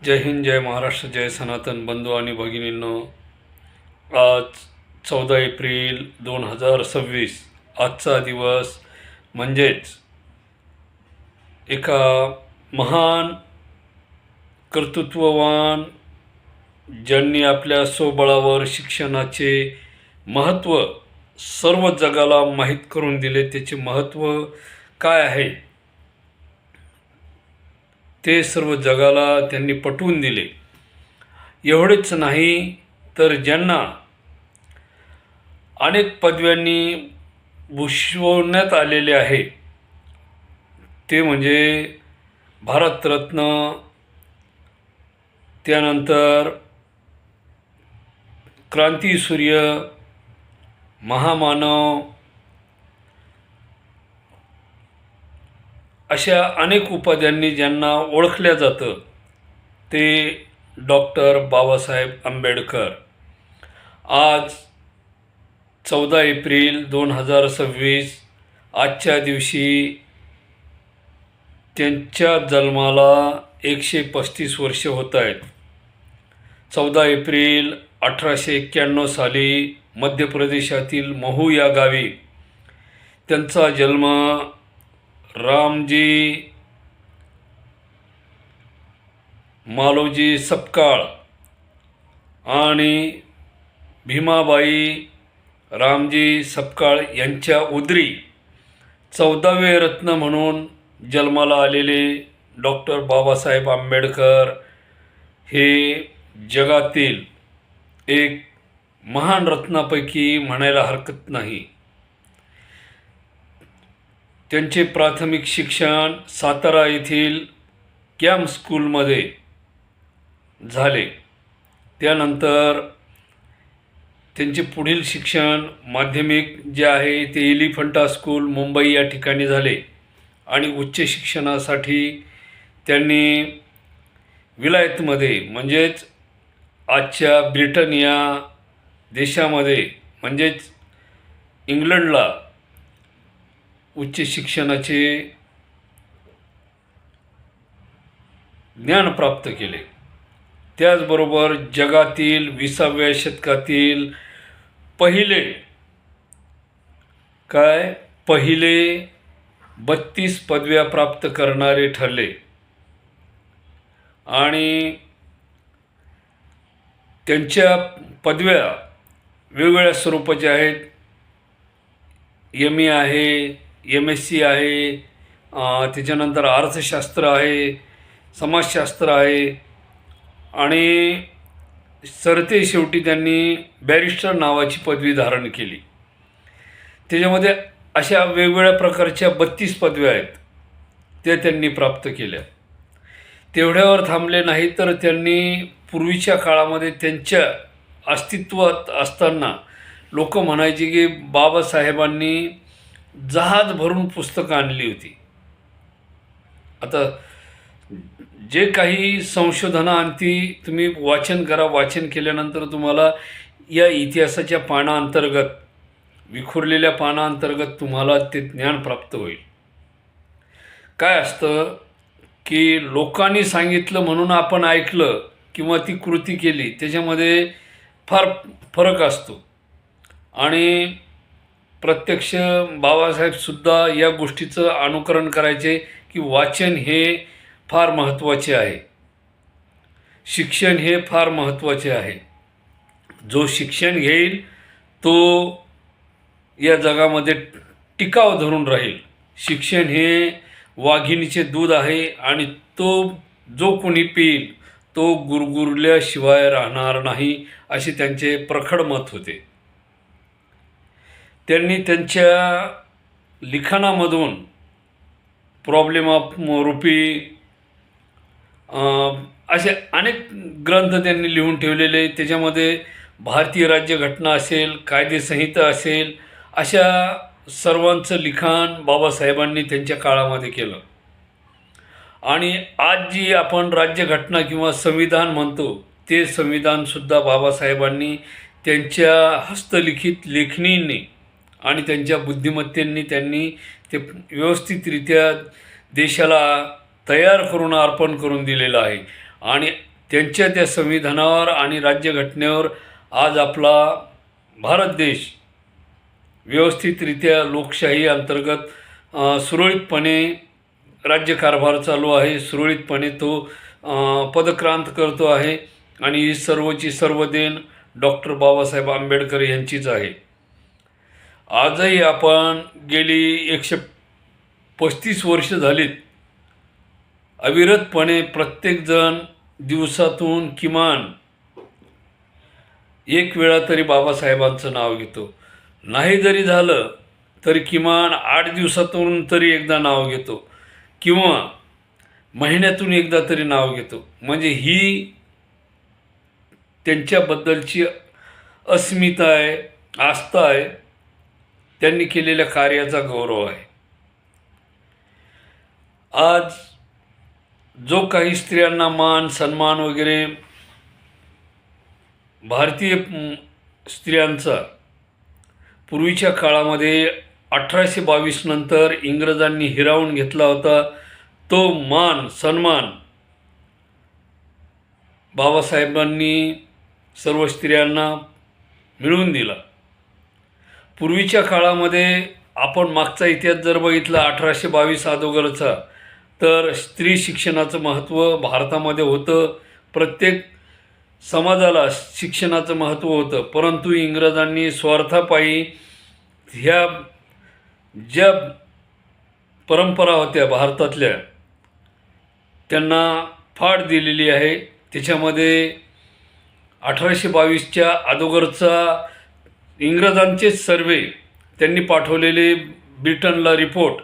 जय हिंद, जय महाराष्ट्र, जय सनातन बंधू आणि भगिनींनो. आज 14 एप्रिल 2026 आजचा दिवस म्हणजेच एका महान कर्तृत्ववान ज्यांनी आपल्या स्वबळावर शिक्षणाचे महत्त्व सर्व जगाला माहीत करून दिले. त्याचे महत्त्व काय आहे ते सर्व जगाला त्यांनी पटवून दिले. एवढेच नाही तर ज्यांना अनेक पदव्यांनी भूषवण्यात आलेले आहे ते म्हणजे भारतरत्न, त्यानंतर क्रांतीसूर्य, महामानव, अशा अनेक उपाध्यांनी ज्यांना ओळखल्या जातं ते डॉक्टर बाबासाहेब आंबेडकर. आज 14 एप्रिल 2026 आजच्या दिवशी त्यांच्या जन्माला 135 वर्षे होत आहेत. 14 एप्रिल 1891 साली मध्य प्रदेशातील महू या गावी त्यांचा जन्म रामजी मालोजी सपकाळ आणि भीमाबाई रामजी सपकाळ यांच्या उदरी 14वे रत्न म्हणून जन्माला आलेले डॉक्टर बाबासाहेब आंबेडकर हे जगातील एक महान रत्नापैकी म्हणायला हरकत नाही. त्यांचे प्राथमिक शिक्षण सातारा येथील कॅम्प स्कूलमध्ये झाले. त्यानंतर त्यांचे पुढील शिक्षण माध्यमिक जे आहे ते एलिफंटा स्कूल मुंबई या ठिकाणी झाले आणि उच्च शिक्षणासाठी त्यांनी विलायतमध्ये म्हणजेच आजच्या ब्रिटन या देशामध्ये म्हणजेच इंग्लंडला उच्च शिक्षणाचे ज्ञान प्राप्त केले. त्याचबरोबर जगातील 20व्या शतकातील पहिले 32 पदव्या प्राप्त करणारे ठरले आणि त्यांच्या पदव्या वेगवेगळ्या स्वरूपाच्या आहेत. MA आहे, MSc आहे, त्याच्यानंतर अर्थशास्त्र आहे, समाजशास्त्र आहे आणि सरते शेवटी त्यांनी बॅरिस्टर नावाची पदवी धारण केली. त्याच्यामध्ये अशा वेगवेगळ्या प्रकारच्या 32 पदव्या आहेत त्या त्यांनी प्राप्त केल्या. तेवढ्यावर थांबले नाही तर त्यांनी पूर्वीच्या काळामध्ये त्यांच्या अस्तित्वात असताना लोक म्हणायचे की बाबासाहेबांनी जहाज भरून पुस्तकं आणली होती. आता जे काही संशोधनाअंती तुम्ही वाचन करा, वाचन केल्यानंतर तुम्हाला या इतिहासाच्या पानांतर्गत विखुरलेल्या पानांतर्गत तुम्हाला ते ज्ञान प्राप्त होईल. काय असतं की लोकांनी सांगितलं म्हणून आपण ऐकलं किंवा ती कृती केली त्याच्यामध्ये फार फरक असतो आणि प्रत्यक्ष बाबासाहेबसुद्धा या गोष्टीचं अनुकरण करायचे की वाचन हे फार महत्त्वाचे आहे, शिक्षण हे फार महत्त्वाचे आहे. जो शिक्षण घेईल तो या जगामध्ये टिकाव धरून राहील. शिक्षण हे वाघिणीचे दूध आहे आणि तो जो कोणी पिईल तो गुरगुरल्याशिवाय राहणार नाही असे त्यांचे प्रखड मत होते. त्यांनी त्यांच्या लिखाणामधून प्रॉब्लेम ऑफ रुपी असे अनेक ग्रंथ त्यांनी लिहून ठेवलेले. त्याच्यामध्ये भारतीय राज्यघटना असेल, कायदेसंहिता असेल, अशा सर्वांचं लिखाण बाबासाहेबांनी त्यांच्या काळामध्ये केलं. आणि आज जी आपण राज्यघटना किंवा संविधान म्हणतो ते संविधानसुद्धा बाबासाहेबांनी त्यांच्या हस्तलिखित लेखणींनी आणि त्यांच्या बुद्धिमत्तेने त्यांनी ते व्यवस्थितरित्या देशाला तयार करून अर्पण करून दिलेलं आहे. आणि त्यांच्या त्या संविधानावर आणि राज्यघटनेवर आज आपला भारत देश व्यवस्थितरित्या लोकशाही अंतर्गत सुरळीतपणे राज्यकारभार चालू आहे. सुरळीतपणे तो पदक्रांत करतो आहे आणि ही सर्वची सर्व देण डॉक्टर बाबासाहेब आंबेडकर यांचीच आहे. आजही आपण गेली 135 वर्ष झालीत अविरतपणे प्रत्येकजण दिवसातून किमान एक वेळा तरी बाबासाहेबांचं नाव घेतो. नाही जरी झालं तरी किमान 8 दिवसातून तरी एकदा नाव घेतो किंवा महिन्यातून एकदा तरी नाव घेतो. म्हणजे ही त्यांच्याबद्दलची अस्मिता आहे, आस्था आहे, त्यांनी केलेल्या कार्याचा गौरव आहे. आज जो काही स्त्रियांना मान सन्मान वगैरे भारतीय स्त्रियांचा पूर्वीच्या काळामध्ये 1822 नंतर इंग्रजांनी हिरावून घेतला होता, तो मान सन्मान बाबासाहेबांनी सर्व स्त्रियांना मिळवून दिला. पूर्वीच्या काळामध्ये आपण मागचा इतिहास जर बघितला 1822 अगोदरचा, तर स्त्री शिक्षणाचं महत्त्व भारतामध्ये होतं. प्रत्येक समाजाला शिक्षणाचं महत्त्व होतं. परंतु इंग्रजांनी स्वार्थापायी ह्या ज्या परंपरा होत्या भारतातल्या त्यांना फाड दिलेली आहे. त्याच्यामध्ये 1822च्या अगोदरचा इंग्रजांचे सर्वे त्यांनी पाठवलेले ब्रिटनला रिपोर्ट,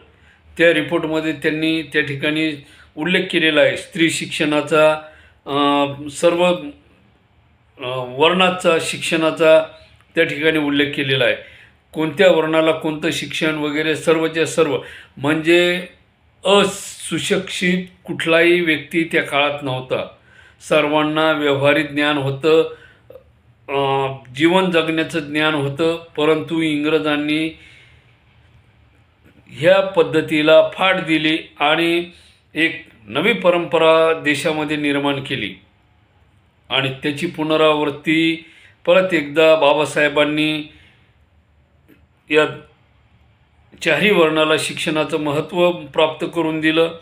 त्या रिपोर्टमध्ये त्यांनी त्या ठिकाणी उल्लेख केलेला आहे स्त्री शिक्षणाचा, सर्व वर्णाचा शिक्षणाचा त्या ठिकाणी उल्लेख केलेला आहे. कोणत्या वर्णाला कोणतं शिक्षण वगैरे सर्वच्या सर्व, म्हणजे असुशिक्षित कुठलाही व्यक्ती त्या काळात नव्हता. सर्वांना व्यावहारिक ज्ञान होतं, जीवन जगण्याचं ज्ञान होतं. परंतु इंग्रजांनी ह्या पद्धतीला फाट दिली आणि एक नवी परंपरा देशामध्ये निर्माण केली आणि त्याची पुनरावृत्ती परत एकदा बाबासाहेबांनी या चारही वर्णाला शिक्षणाचं महत्त्व प्राप्त करून दिलं.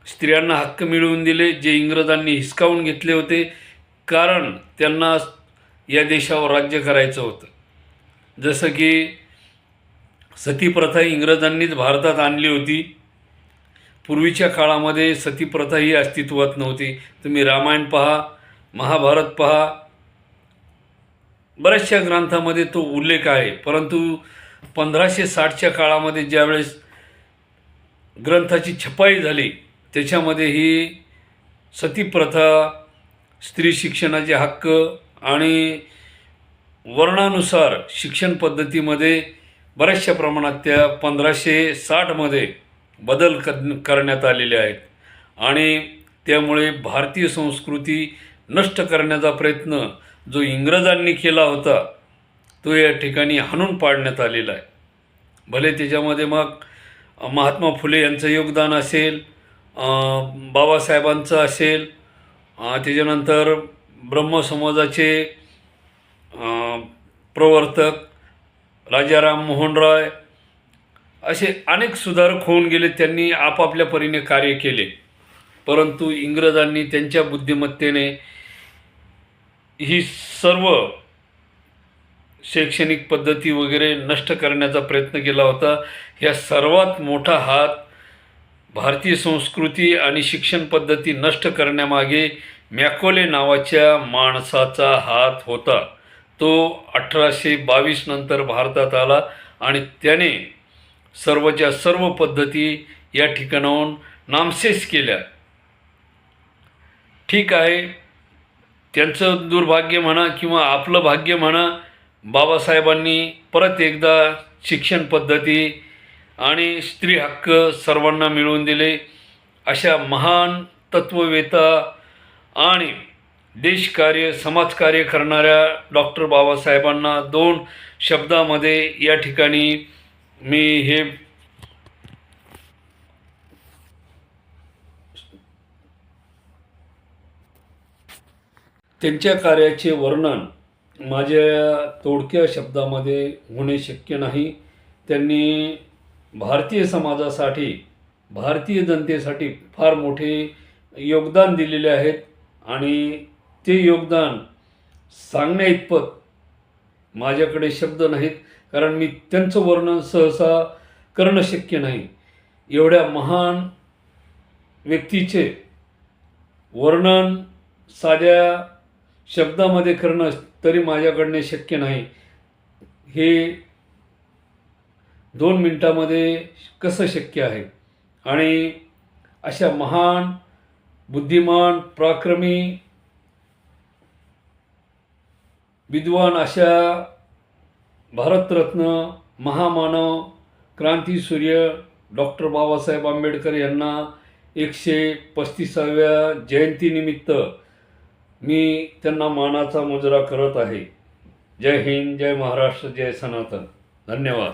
स्त्रियांना हक्क मिळवून दिले जे इंग्रजांनी हिसकावून घेतले होते, कारण त्यांना या देशावर राज्य करायचं होतं. जसं की सतीप्रथा इंग्रजांनीच भारतात आणली होती. पूर्वीच्या काळामध्ये सतीप्रथा ही अस्तित्वात नव्हती. तुम्ही रामायण पहा, महाभारत पहा, बऱ्याचशा ग्रंथामध्ये तो उल्लेख आहे. परंतु 1560च्या काळामध्ये ज्यावेळेस ग्रंथाची छपाई झाली त्याच्यामध्ये ही सतीप्रथा, स्त्री शिक्षणाचे हक्क आणि वर्णानुसार शिक्षण पद्धतीमध्ये बऱ्याचशा प्रमाणात त्या 1560मध्ये बदल करण्यात आलेले आहेत आणि त्यामुळे भारतीय संस्कृती नष्ट करण्याचा प्रयत्न जो इंग्रजांनी केला होता तो या ठिकाणी हाणून पाडण्यात आलेला आहे. भले त्याच्यामध्ये मग महात्मा फुले यांचं योगदान असेल, बाबासाहेबांचं असेल, त्याच्यानंतर ब्रह्मसमाजाचे प्रवर्तक राजा राममोहन रॉय, असे अनेक सुधारक होऊन गेले. त्यांनी आपापल्या परीने कार्य केले. परंतु इंग्रजांनी त्यांच्या बुद्धिमत्तेने ही सर्व शैक्षणिक पद्धती वगैरे नष्ट करण्याचा प्रयत्न केला होता. ह्या सर्वात मोठा हात भारतीय संस्कृती आणि शिक्षण पद्धती नष्ट करण्यामागे मॅकॉले नावाच्या माणसाचा हात होता. तो 1822 नंतर भारतात आला आणि त्याने सर्वच्या सर्व पद्धती या ठिकाणाहून नामशेष केल्या. ठीक आहे, त्यांचं दुर्भाग्य म्हणा किंवा आपलं भाग्य म्हणा, बाबासाहेबांनी परत एकदा शिक्षण पद्धती आणि स्त्री हक्क सर्वांना मिळवून दिले. अशा महान तत्ववेता आणि देशकार्य समाजकार्य करणाऱ्या डॉक्टर बाबासाहेबांना 2 शब्दामध्ये या ठिकाणी मी हे त्यांच्या कार्याचे वर्णन माझ्या तोडक्या शब्दामध्ये होणे शक्य नाही. त्यांनी भारतीय समाजासाठी, भारतीय जनतेसाठी फार मोठे योगदान दिलेले आहेत आणि ते योगदान सांगण्या इतपत माझ्याकडे शब्द नाहीत, कारण मी त्यांचं वर्णन सहसा करणं शक्य नाही. एवढ्या महान व्यक्तीचे वर्णन साध्या शब्दामध्ये करणं तरी माझ्याकडने शक्य नाही. हे 2 मिनिटामध्ये कसं शक्य आहे? आणि अशा महान, बुद्धिमान, पराक्रमी, विद्वान अशा भारतरत्न, महामानव, क्रांतीसूर्य डॉक्टर बाबासाहेब आंबेडकर यांना 135व्या जयंतीनिमित्त मी त्यांना मानाचा मुजरा करत आहे. जय हिंद, जय महाराष्ट्र, जय सनातन. धन्यवाद.